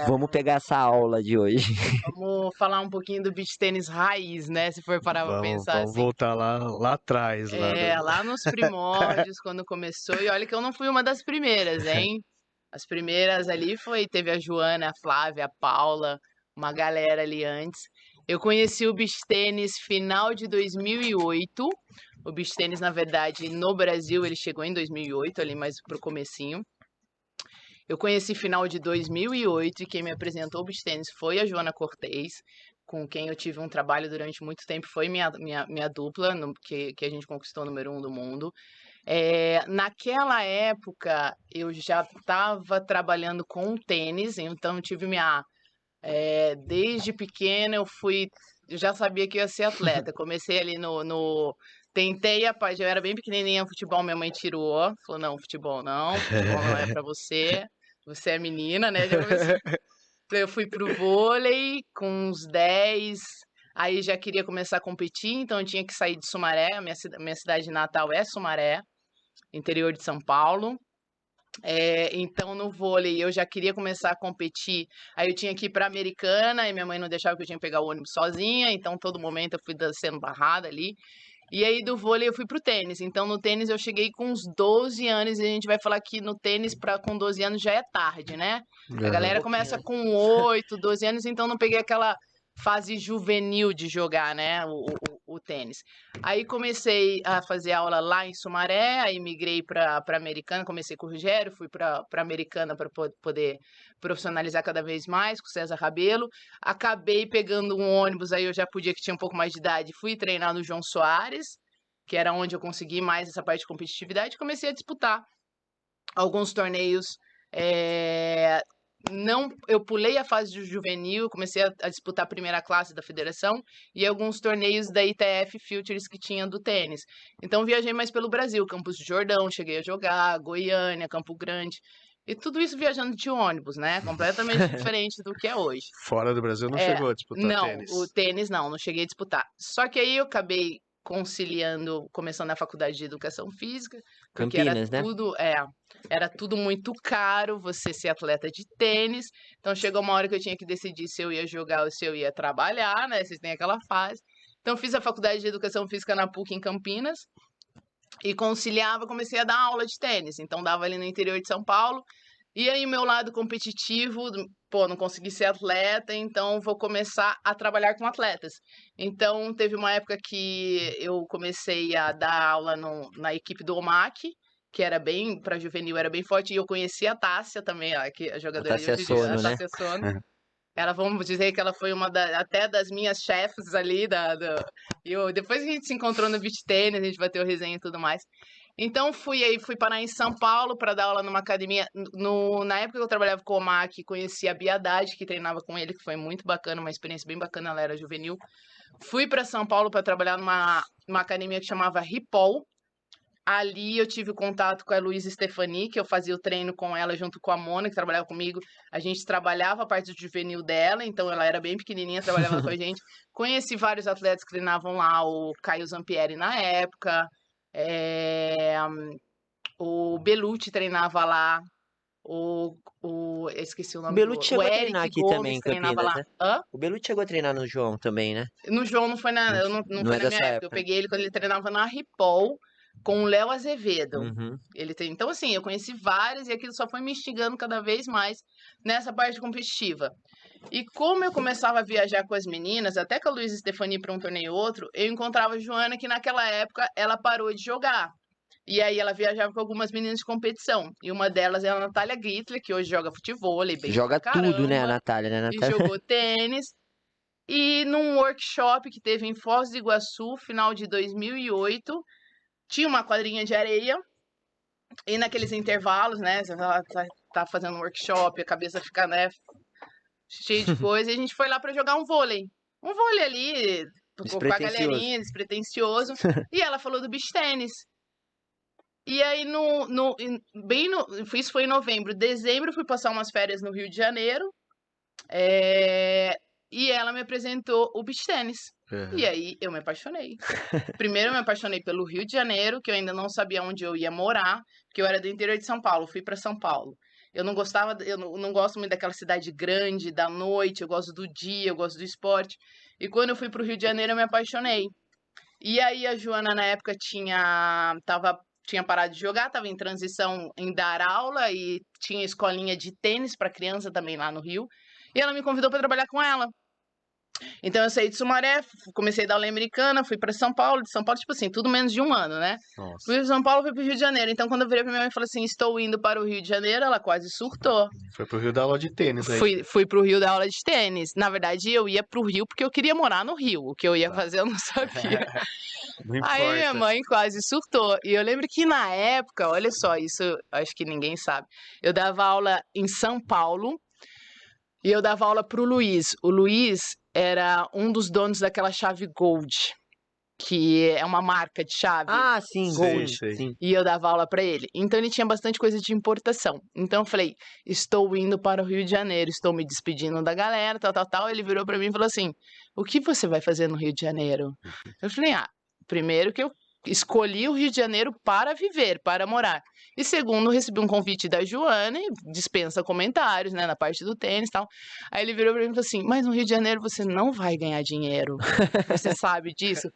Vamos pegar essa aula de hoje. Vamos falar um pouquinho do beach tênis raiz, né? Se for parar pra Vamos, pensar vamos assim. voltar lá atrás, lá É, lá nos primórdios, quando começou. E olha que eu não fui uma das primeiras, hein? As primeiras ali teve a Joana, a Flávia, a Paula, uma galera ali antes. Eu conheci o beach tênis final de 2008. O beach tênis, na verdade, no Brasil, ele chegou em 2008, ali mais pro comecinho. Eu conheci final de 2008 e quem me apresentou o beach tênis foi a Joana Cortez, com quem eu tive um trabalho durante muito tempo, foi minha dupla, que a gente conquistou o número 1 do mundo. Naquela época, eu já estava trabalhando com tênis, então eu tive desde pequena eu já sabia que ia ser atleta. Comecei ali tentei eu era bem pequenininha, futebol minha mãe tirou, falou, não, futebol não é pra você é menina, né? Já comecei. Eu fui pro vôlei com uns 10, aí já queria começar a competir, então eu tinha que sair de Sumaré, minha cidade natal é Sumaré, interior de São Paulo. Então no vôlei eu já queria começar a competir, aí eu tinha que ir para Americana e minha mãe não deixava que eu tinha que pegar o ônibus sozinha, então todo momento eu fui sendo barrada ali. E aí do vôlei eu fui pro tênis. Então no tênis eu cheguei com uns 12 anos e a gente vai falar que no tênis com 12 anos já é tarde, né? A Aham. galera começa com 8, 12 anos, então não peguei aquela fase juvenil de jogar, né, o tênis. Aí comecei a fazer aula lá em Sumaré, aí migrei para Americana, comecei com o Rogério, fui para Americana para poder profissionalizar cada vez mais com o César Rabelo. Acabei pegando um ônibus, aí eu já podia, que tinha um pouco mais de idade, fui treinar no João Soares, que era onde eu consegui mais essa parte de competitividade, e comecei a disputar alguns torneios. Não, eu pulei a fase de juvenil, comecei a disputar a primeira classe da federação e alguns torneios da ITF Futures que tinha do tênis. Então viajei mais pelo Brasil, Campos de Jordão, cheguei a jogar, Goiânia, Campo Grande. E tudo isso viajando de ônibus, né? Completamente diferente do que é hoje. Fora do Brasil não É, chegou a disputar não, tênis. o tênis não cheguei a disputar. Só que aí eu acabei conciliando, começando a faculdade de educação física, porque Campinas, né? era tudo muito caro você ser atleta de tênis. Então chegou uma hora que eu tinha que decidir se eu ia jogar ou se eu ia trabalhar, né? Vocês têm aquela fase. Então fiz a faculdade de educação física na PUC em Campinas e conciliava, comecei a dar aula de tênis. Então dava ali no interior de São Paulo. E aí, meu lado competitivo, pô, não consegui ser atleta, então vou começar a trabalhar com atletas. Então, teve uma época que eu comecei a dar aula na equipe do OMAC, que era bem, para juvenil, era bem forte, e eu conheci a Tássia também, ó, que a A jogadora de Tássia hoje em dia, a Sono, né? Tássia Sono. Ela, vamos dizer que ela foi até das minhas chefes ali, depois que a gente se encontrou no beach tennis, a gente bateu resenha e tudo mais. Então fui parar em São Paulo para dar aula numa academia. Na época que eu trabalhava com o MAC, conheci a Bia Haddad, que treinava com ele, que foi muito bacana, uma experiência bem bacana, ela era juvenil. Fui para São Paulo para trabalhar numa academia que chamava Ripol. Ali eu tive contato com a Luísa Stefani, que eu fazia o treino com ela junto com a Mona, que trabalhava comigo. A gente trabalhava a parte do juvenil dela, então ela era bem pequenininha, trabalhava com a gente. Conheci vários atletas que treinavam lá, o Caio Zampieri na época, o Belucci treinava lá, eu esqueci o O nome Belucci o chegou a treinar Eric aqui também Gomes em treinava Campinas, lá. né? Hã? O Belucci chegou a treinar no João também, né? No João não foi Não, não não foi é na da minha sua época. Eu época, né? peguei ele quando ele treinava na Ripol com o Léo Azevedo. Uhum. Então, assim, eu conheci vários e aquilo só foi me instigando cada vez mais nessa parte competitiva. E como eu começava a viajar com as meninas, até com a Luísa Stefani para um torneio e outro, eu encontrava a Joana, que naquela época ela parou de jogar. E aí ela viajava com algumas meninas de competição. E uma delas é a Natália Gittler, que hoje joga futevôlei bem pra Joga tudo, né, a caramba, Natália, né, e Natália? jogou tênis. E num workshop que teve em Foz do Iguaçu, final de 2008, tinha uma quadrinha de areia. E naqueles intervalos, né? Você tá fazendo um workshop, a cabeça fica, né, cheia de coisa. E a gente foi lá pra jogar um vôlei. Um vôlei ali, com a Despretensioso. galerinha, despretensioso. E ela falou do beach tênis. E aí, isso foi em novembro. Dezembro, fui passar umas férias no Rio de Janeiro. E ela me apresentou o beach tênis. E Aham. aí, eu me apaixonei. Primeiro, eu me apaixonei pelo Rio de Janeiro, que eu ainda não sabia onde eu ia morar, porque eu era do interior de São Paulo, fui para São Paulo. Eu não gostava, eu não gosto muito daquela cidade grande, da noite, eu gosto do dia, eu gosto do esporte. E quando eu fui pro Rio de Janeiro, eu me apaixonei. E aí a Joana, na época, tinha parado de jogar, estava em transição em dar aula e tinha escolinha de tênis para criança também lá no Rio. E ela me convidou para trabalhar com ela. Então eu saí de Sumaré, comecei da aula americana, fui para São Paulo, de São Paulo, tipo assim, tudo menos de um ano, né? Nossa. Fui para São Paulo, fui pro Rio de Janeiro. Então quando eu virei pra minha mãe e falei assim, estou indo para o Rio de Janeiro, ela quase surtou. Foi pro Rio dar aula de tênis aí. Fui pro Rio dar aula de tênis. Na verdade, eu ia pro Rio porque eu queria morar no Rio. O que eu ia fazer eu não sabia. Não Aí minha importa. mãe quase surtou. E eu lembro que na época, olha só, isso acho que ninguém sabe. Eu dava aula em São Paulo e eu dava aula pro Luiz. O Luiz era um dos donos daquela chave Gold, que é uma marca de chave. Ah, sim, Sei, sim, sei. sim. E eu dava aula pra ele. Então ele tinha bastante coisa de importação. Então eu falei, estou indo para o Rio de Janeiro, estou me despedindo da galera, tal, tal, tal. Ele virou pra mim e falou assim, o que você vai fazer no Rio de Janeiro? Eu falei, primeiro que eu escolhi o Rio de Janeiro para viver, para morar. E segundo, recebi um convite da Joana, e dispensa comentários, né, na parte do tênis e tal. Aí ele virou pra mim e falou assim, mas no Rio de Janeiro você não vai ganhar dinheiro. Você sabe disso?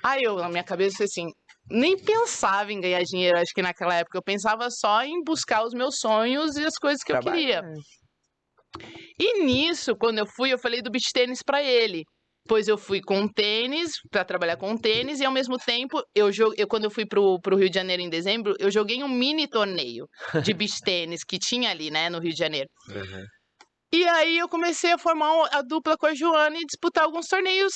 Aí eu, na minha cabeça, falei assim, nem pensava em ganhar dinheiro, acho que naquela época. Eu pensava só em buscar os meus sonhos e as coisas que eu queria. E nisso, quando eu fui, eu falei do beach tênis pra ele. Pois eu fui com tênis, pra trabalhar com tênis, e ao mesmo tempo, quando eu fui pro Rio de Janeiro em dezembro, eu joguei um mini torneio de beach tênis que tinha ali, né, no Rio de Janeiro. Uhum. E aí eu comecei a formar a dupla com a Joana e disputar alguns torneios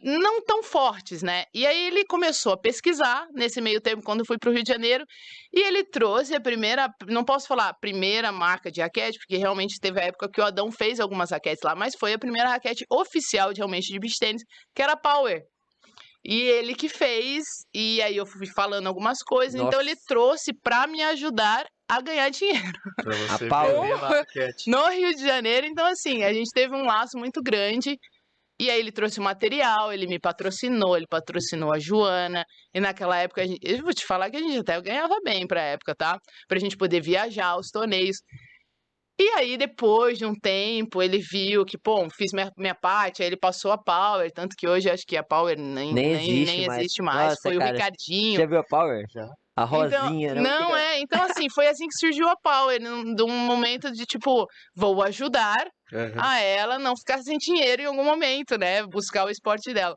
não tão fortes, né? E aí ele começou a pesquisar nesse meio tempo, quando eu fui pro Rio de Janeiro, e ele trouxe a primeira, não posso falar a primeira marca de raquete, porque realmente teve a época que o Adão fez algumas raquetes lá, mas foi a primeira raquete oficial realmente de beach tênis, que era a Power. E ele que fez, e aí eu fui falando algumas coisas, então ele trouxe pra me ajudar a ganhar dinheiro Pra você A Paula. vender lá a raquete. no Rio de Janeiro. Então assim, a gente teve um laço muito grande. E aí ele trouxe o material, ele me patrocinou, ele patrocinou a Joana. E naquela época, eu vou te falar que a gente até ganhava bem pra época, tá? Pra gente poder viajar aos torneios. E aí, depois de um tempo, ele viu que, pô, fiz minha parte, aí ele passou a Power, tanto que hoje acho que a Power nem existe mais. Nossa, Foi o cara, Ricardinho. Já viu a Power? Já. A Então, rosinha, né? não é, então assim, foi assim que surgiu a Power, de um momento de tipo, vou ajudar Uhum. a ela não ficar sem dinheiro em algum momento, né? Buscar o esporte dela.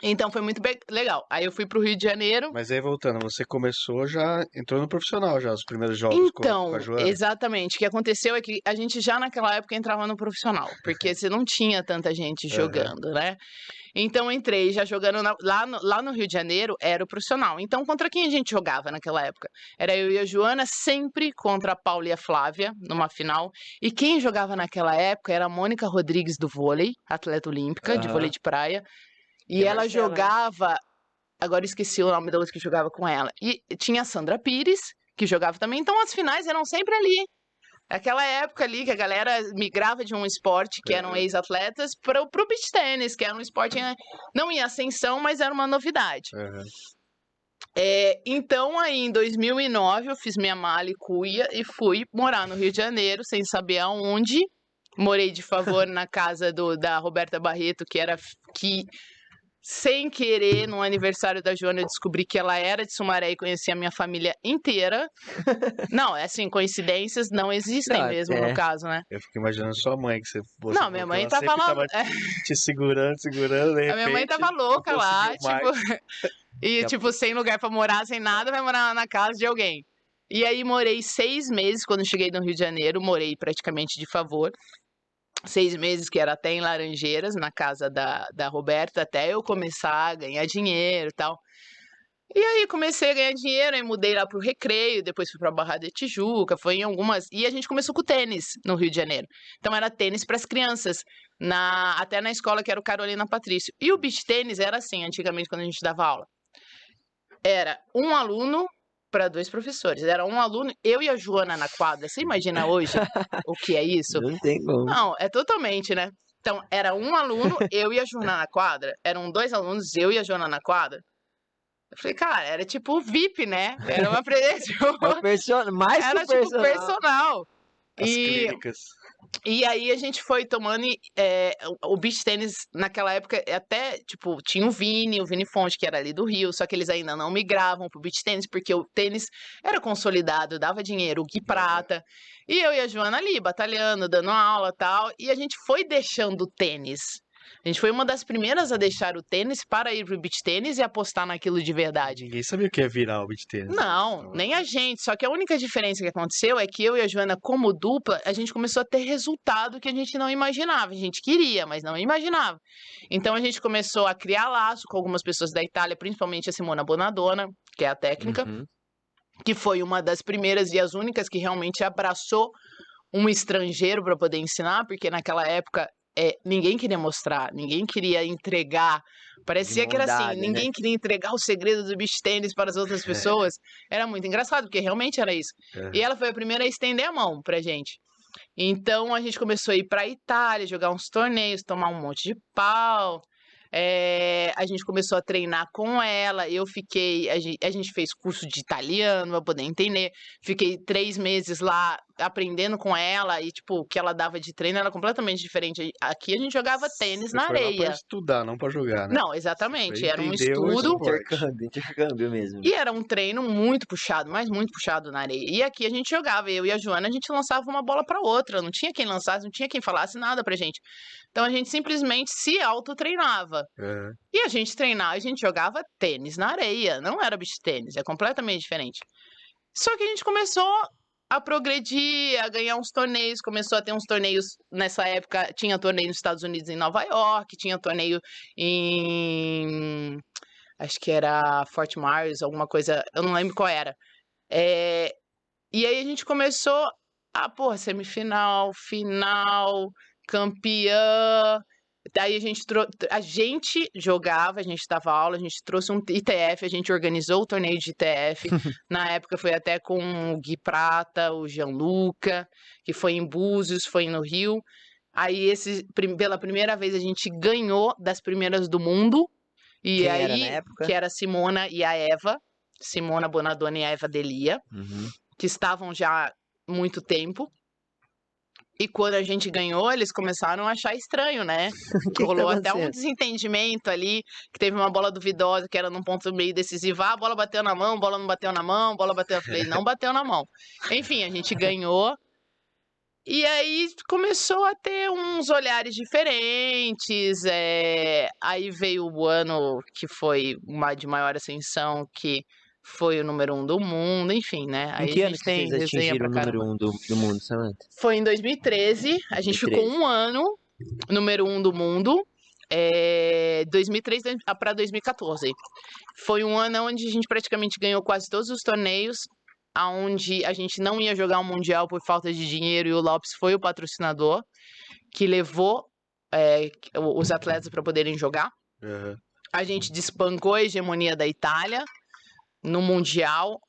Então foi muito legal. Aí eu fui pro Rio de Janeiro. Mas aí voltando, você começou já, entrou no profissional já, os primeiros jogos com Então, a Joana. exatamente. O que aconteceu é que a gente já naquela época entrava no profissional, porque você não tinha tanta gente jogando, né? Então entrei já jogando lá no Rio de Janeiro, era o profissional. Então contra quem a gente jogava naquela época? Era eu e a Joana, sempre contra a Paula e a Flávia, numa final. E quem jogava naquela época era a Mônica Rodrigues do vôlei, atleta olímpica de vôlei de praia. E a ela Marcela, né? jogava, agora esqueci o nome da outra que jogava com ela. E tinha a Sandra Pires, que jogava também. Então as finais eram sempre ali. Aquela época ali que a galera migrava de um esporte que eram ex-atletas pro beach tênis, que era um esporte não em ascensão, mas era uma novidade. Uhum. Então aí em 2009 eu fiz minha mala e cuia e fui morar no Rio de Janeiro sem saber aonde. Morei de favor na casa da Roberta Barreto, que sem querer, no aniversário da Joana, eu descobri que ela era de Sumaré e conhecia a minha família inteira. Não, é assim, coincidências não existem Não, mesmo no caso, né? Eu fico imaginando sua mãe, que você Não, minha mãe ela tava sempre lá. tava te segurando, de repente. A minha mãe tava louca não lá, conseguiu mais. tipo, e tipo, sem lugar pra morar, sem nada, vai morar na casa de alguém. E aí morei 6 meses quando eu cheguei no Rio de Janeiro, morei praticamente de favor. 6 meses, que era até em Laranjeiras, na casa da Roberta, até eu começar a ganhar dinheiro e tal. E aí comecei a ganhar dinheiro, aí mudei lá pro Recreio, depois fui pra Barra da Tijuca, foi em algumas... E a gente começou com tênis no Rio de Janeiro. Então era tênis pras crianças, até na escola que era o Carolina Patrício. E o beach tênis era assim, antigamente, quando a gente dava aula. Era um aluno para 2 professores. Era um aluno, eu e a Joana na quadra. Você imagina hoje o que é isso? Não tem como. Não, é totalmente, né? Então, era um aluno, eu e a Joana na quadra. Eram 2 alunos, eu e a Joana na quadra. Eu falei, cara, era tipo VIP, né? Era uma É o mais que era o tipo personal. personal. As E, clínicas. e aí a gente foi tomando o beach tênis naquela época até, tipo, tinha o Vini Fonte, que era ali do Rio, só que eles ainda não migravam pro beach tênis, porque o tênis era consolidado, dava dinheiro, o Gui Prata. E eu e a Joana ali, batalhando, dando aula e tal, e a gente foi deixando o tênis. A gente foi uma das primeiras a deixar o tênis para ir pro beach tênis e apostar naquilo de verdade. Ninguém sabia o que ia virar o beach tênis. Não, nem a gente. Só que a única diferença que aconteceu é que eu e a Joana, como dupla, a gente começou a ter resultado que a gente não imaginava. A gente queria, mas não imaginava. Então a gente começou a criar laço com algumas pessoas da Itália, principalmente a Simona Bonadonna, que é a técnica, Uhum. que foi uma das primeiras e as únicas que realmente abraçou um estrangeiro para poder ensinar, porque naquela época ninguém queria mostrar, ninguém queria entregar. Parecia mão que era assim, dada, né? ninguém queria entregar o segredo do beach tênis para as outras pessoas. Era muito engraçado, porque realmente era isso. E ela foi a primeira a estender a mão pra gente. Então a gente começou a ir pra Itália, jogar uns torneios, tomar um monte de pau. A gente começou a treinar com ela. Eu fiquei. A gente fez curso de italiano para poder entender. Fiquei 3 meses lá aprendendo com ela. E, tipo, o que ela dava de treino era completamente diferente. Aqui a gente jogava tênis Você na foi lá pra areia. estudar, não pra jogar, né? Não, Você exatamente. foi Era um entender o estudo. esporte. Intercâmbio mesmo. E era um treino muito puxado, mas muito puxado na areia. E aqui a gente jogava, eu e a Joana, a gente lançava uma bola para outra. Não tinha quem lançasse, não tinha quem falasse nada pra gente. Então a gente simplesmente se autotreinava. É. E a gente treinava, a gente jogava tênis na areia. Não era beach tênis, é completamente diferente. Só que a gente começou a progredir, a ganhar uns torneios. Começou a ter uns torneios, nessa época, tinha torneio nos Estados Unidos, em Nova York, tinha torneio em... acho que era Fort Myers, alguma coisa, eu não lembro qual era. E aí a gente começou semifinal, final, campeã. Daí a gente jogava, a gente dava aula, a gente trouxe um ITF, a gente organizou o torneio de ITF. Na época foi até com o Gui Prata, o Gianluca, que foi em Búzios, foi no Rio. Aí pela primeira vez a gente ganhou das primeiras do mundo. E Quem aí, era na época? que era a Simona e a Eva, Simona Bonadonna e a Eva Delia, Uhum. que estavam já há muito tempo. E quando a gente ganhou, eles começaram a achar estranho, né? que Rolou tá até um acontecendo? desentendimento ali, que teve uma bola duvidosa, que era num ponto meio decisivo. Ah, a bola bateu na mão, bola não bateu na mão, bola bateu... Eu falei, não bateu na mão. Enfim, a gente ganhou. E aí começou a ter uns olhares diferentes. Aí veio o ano que foi de maior ascensão, que foi o número 1 do mundo, enfim, né? Em Aí que a ano gente que tem vocês resenha atingiram pra o número caramba. 1 do mundo, Samantha? Foi em 2013, a gente ficou 2013. um ano, número 1 do mundo, 2003 para 2014. Foi um ano onde a gente praticamente ganhou quase todos os torneios, onde a gente não ia jogar um mundial por falta de dinheiro e o Lopes foi o patrocinador que levou os atletas para poderem jogar. Uhum. A gente desbancou a hegemonia da Itália no mundial.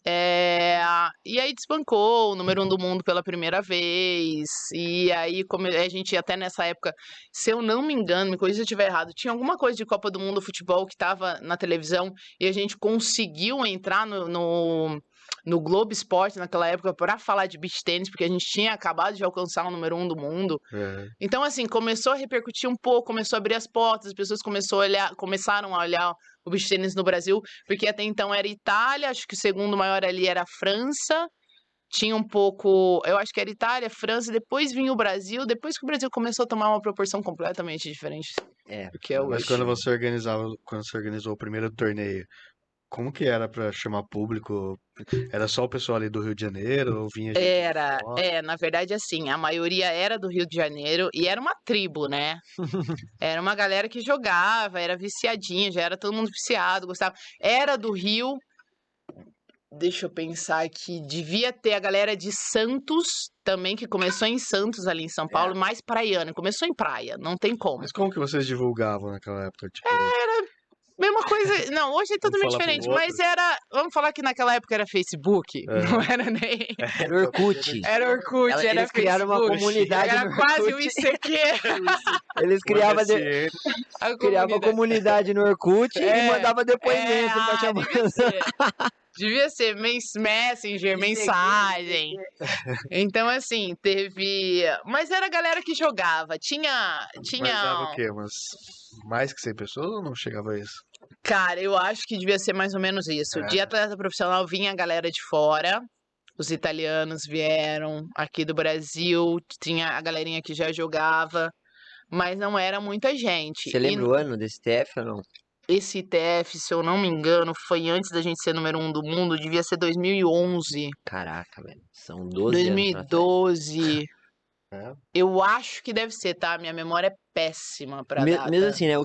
E aí desbancou o número 1 do mundo pela primeira vez. E aí, como a gente até nessa época, se eu não me engano, me corrija se eu estiver errado, tinha alguma coisa de Copa do Mundo futebol que estava na televisão e a gente conseguiu entrar no Globo Esporte naquela época para falar de beach tênis, porque a gente tinha acabado de alcançar o número 1 do mundo. Uhum. Então, assim, começou a repercutir um pouco, começou a abrir as portas, as pessoas começaram a olhar o beach tênis no Brasil, porque até então era Itália, acho que o segundo maior ali era a França, tinha um pouco, eu acho que era Itália, França, depois vinha o Brasil, depois que o Brasil começou a tomar uma proporção completamente diferente do que é Mas hoje. quando você organizou o primeiro torneio, como que era pra chamar público? Era só o pessoal ali do Rio de Janeiro ou vinha gente de fora? Na verdade, assim, a maioria era do Rio de Janeiro e era uma tribo, né? Era uma galera que jogava, era viciadinha, já era todo mundo viciado, gostava. Era do Rio, deixa eu pensar aqui, devia ter a galera de Santos também, que começou em Santos, ali em São Paulo, mais praiana, começou em praia, não tem como. Mas como que vocês divulgavam naquela época? Tipo, Mesma coisa. Não, hoje é totalmente falar pro diferente. outro. Mas era. Vamos falar que naquela época era Facebook. Não era nem. Era Orkut. Era Orkut, Ela- era eles criaram uma Facebook. comunidade Era no quase um Orkut. ICQ. Eles O criavam, MSN. A criavam comunidade no Orkut e É, mandava depoimento pra chamar. devia ser. Devia ser Messenger, mensagem. Então, assim, teve. Mas era a galera que jogava. Tinha. Mas dava o quê? Mais que 100 pessoas ou não chegava a isso? Cara, eu acho que devia ser mais ou menos isso. É. De atleta profissional vinha a galera de fora. Os italianos vieram aqui do Brasil. Tinha a galerinha que já jogava. Mas não era muita gente. Você lembra o ano desse TF ou não? Esse ITF, se eu não me engano, foi antes da gente ser número 1 do mundo. Devia ser 2011. Caraca, velho. São 12 anos pra trás. 2012. É. Eu acho que deve ser, tá? Minha memória é péssima pra data. Mesmo assim, né?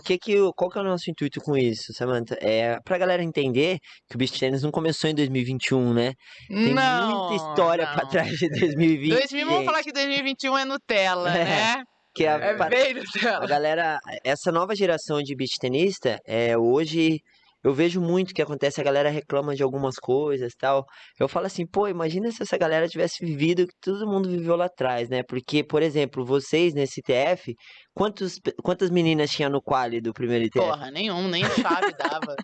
Qual que é o nosso intuito com isso, Samantha? É pra galera entender que o beach tennis não começou em 2021, né? Tem não, muita história pra não. trás de 2020. 2000, vamos gente. falar que 2021 é Nutella, É. né? Que É bem a Nutella. galera, essa nova geração de beach tenista, hoje eu vejo muito que acontece, a galera reclama de algumas coisas e tal. Eu falo assim, pô, imagina se essa galera tivesse vivido o que todo mundo viveu lá atrás, né? Porque, por exemplo, vocês nesse ITF, quantas meninas tinha no quali do primeiro ITF? Porra, nenhum, nem a chave dava.